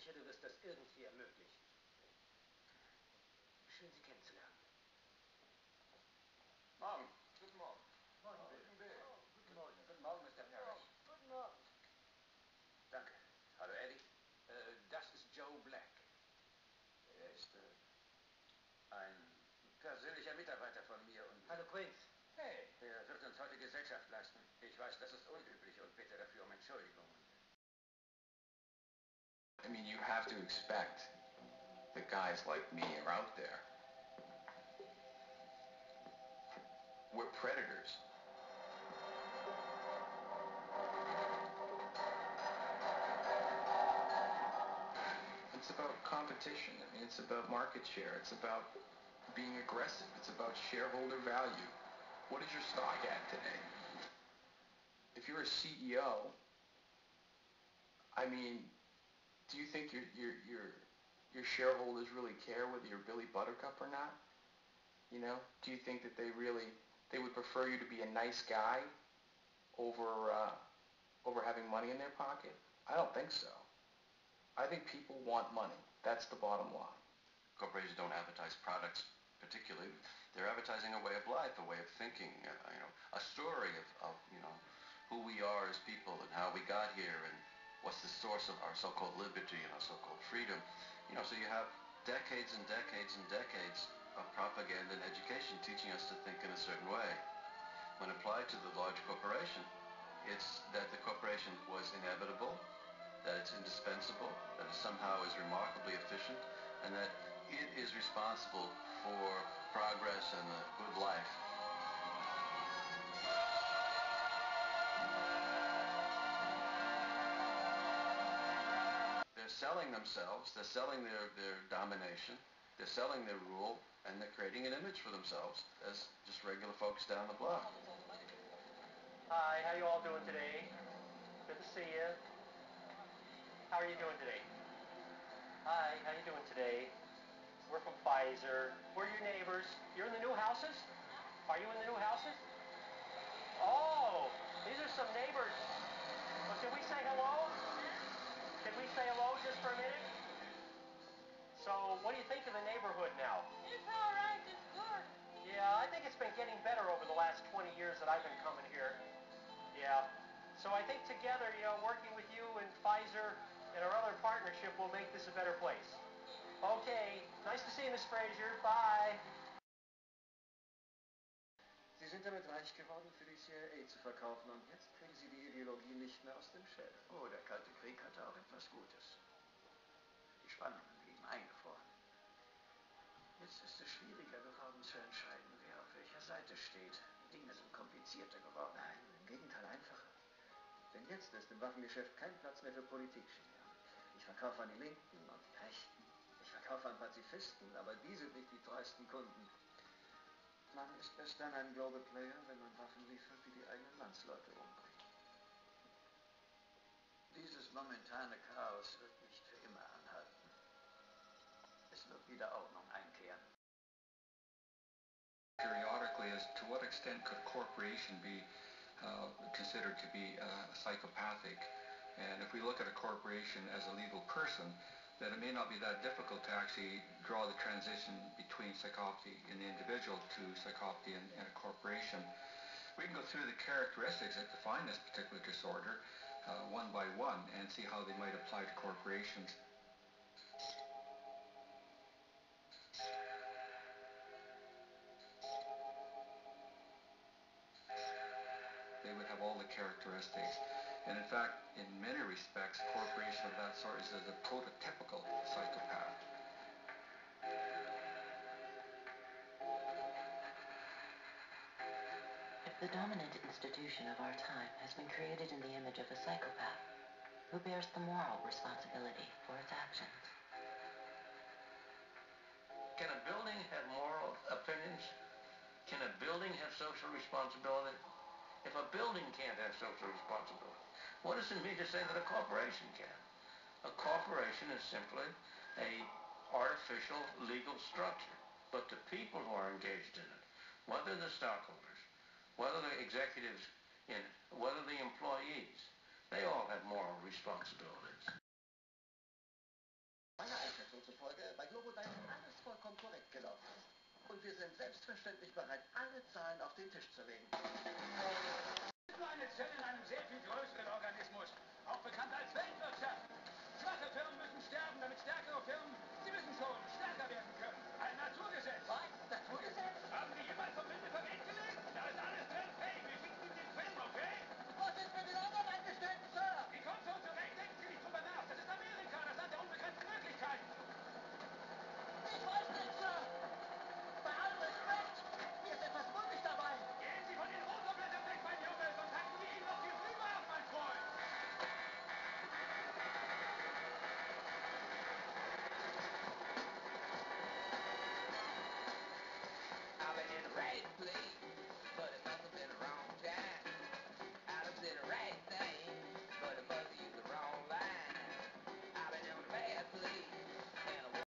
sicher, du wirst das irgendwie ermöglichen. Schön, Sie kennenzulernen. Morgen. Guten Morgen. Morgen, Bill. Guten Morgen. Guten Morgen, Mr. Parrish. Guten Morgen. Danke. Hallo, Eddie. Das ist Joe Black. Er ist ein persönlicher Mitarbeiter von mir und... Hallo, Quinks. Hey, er wird uns heute Gesellschaft leisten. Ich weiß, das ist unüblich und bitte dafür um Entschuldigung. I mean, you have to expect that guys like me are out there. We're predators. It's about competition. I mean, it's about market share. It's about being aggressive. It's about shareholder value. What is your stock at today? If you're a CEO, I mean, do you think your shareholders really care whether you're Billy Buttercup or not? You know, do you think that they would prefer you to be a nice guy over having money in their pocket? I don't think so. I think people want money. That's the bottom line. Corporations don't advertise products particularly. They're advertising a way of life, a way of thinking, a story of who we are as people and how we got here and what's the source of our so-called liberty and our so-called freedom. So you have decades and decades and decades of propaganda and education teaching us to think in a certain way. When applied to the large corporation, it's that the corporation was inevitable, that it's indispensable, that it somehow is remarkably efficient, and that it is responsible for progress and a good life. They're selling themselves, they're selling their domination, they're selling their rule, and they're creating an image for themselves as just regular folks down the block. Hi, how you all doing today? Good to see you. How are you doing today? Hi, how you doing today? We're from Pfizer. We're your neighbors. You're in the new houses? Are you in the new houses? Oh, these are some neighbors. Well, can we say hello? Can we say hello just for a minute? So, what do you think of the neighborhood now? It's all right. It's good. Yeah, I think it's been getting better over the last 20 years that I've been coming here. Yeah. So I think together, working with you and Pfizer and our other partnership will make this a better place. Okay. Nice to see you, Miss Fraser. Bye. Sie sind damit reich geworden, für die CIA zu verkaufen und jetzt kriegen Sie die Ideologie nicht mehr aus dem Shell. Oh, der Kalte Krieg hatte auch etwas Gutes. Die Spannungen blieben eingefroren. Jetzt ist es schwieriger geworden zu entscheiden, wer auf welcher Seite steht. Die Dinge sind komplizierter geworden. Nein, im Gegenteil einfacher. Denn jetzt ist im Waffengeschäft kein Platz mehr für Politikgenieren. Ich verkaufe an die Linken und die Rechten. Ich verkaufe an Pazifisten, aber die sind nicht die treuesten Kunden. Man ist erst dann ein Global Player, wenn man Waffen liefert, die die eigenen Landsleute umbringen. Dieses momentane Chaos wird nicht für immer anhalten. Es wird wieder Ordnung einkehren. Periodically, as to what extent could a corporation be considered to be psychopathic? And if we look at a corporation as a legal person, then it may not be that difficult to actually draw the transition between psychopathy in the individual to psychopathy in a corporation. We can go through the characteristics that define this particular disorder one by one and see how they might apply to corporations. They would have all the characteristics. And in fact, in many respects, a corporation of that sort is a prototypical psychopath. If the dominant institution of our time has been created in the image of a psychopath, who bears the moral responsibility for its actions? Can a building have moral opinions? Can a building have social responsibility? If a building can't have social responsibility, what does it mean to say that a corporation can? A corporation is simply an artificial legal structure. But the people who are engaged in it, whether the stockholders, whether the executives in it, whether the employees, they all have moral responsibilities. wir sind selbstverständlich bereit, alle Zahlen auf den Tisch zu legen. Nur eine Zelle in einem sehr viel größeren Organismus, auch bekannt als Weltwirtschaft.